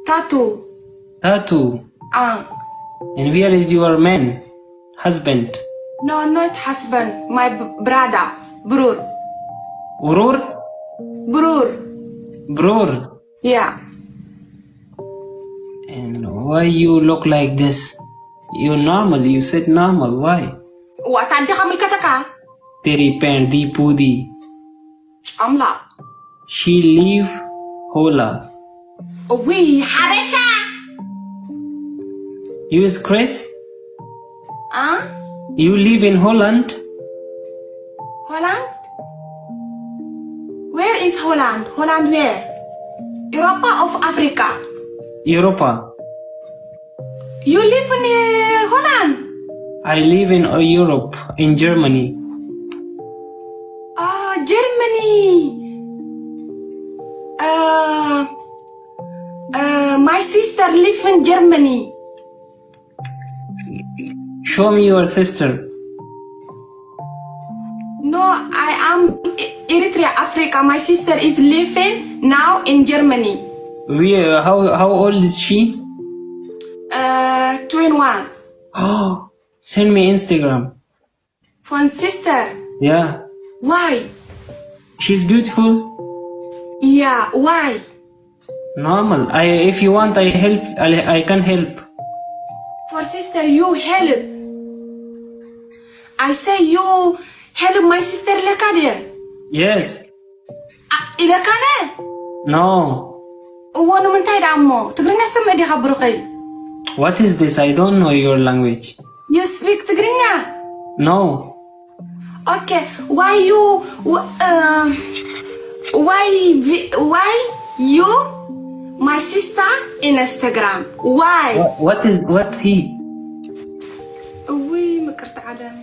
Tattoo. Tattoo. Ah. And where is your man? Husband? No, not husband. My brother. Bror. Urur? Bror. Bror. Yeah. And why you look like this? You normal. You said normal. Why? What tadi kamu kata ka? Teri pen di pudi. Amla. She leave Hola. We Habesha. You is Chris? Ah? You live in Holland? Holland? Where is Holland? Holland where? Europa of Africa? Europa. You live in Holland? I live in Europe, in Germany. Ah, Germany. My sister live in Germany. Show me your sister. No, I am Eritrea, Africa. My sister is living now in Germany. How old is she? 21. Oh, send me Instagram. For sister. Yeah. Why? She's beautiful. Yeah, why? Normal. If you want, I can help. For sister, you help. I say you help my sister lekade. Yes. Ilekane? No. Wano mentai damo. Tigrinya sama dia kabrukai. What is this? I don't know your language. You speak Tigrinya? No. Okay. Why you my sister in Instagram? Why? What he? We makerta Adam.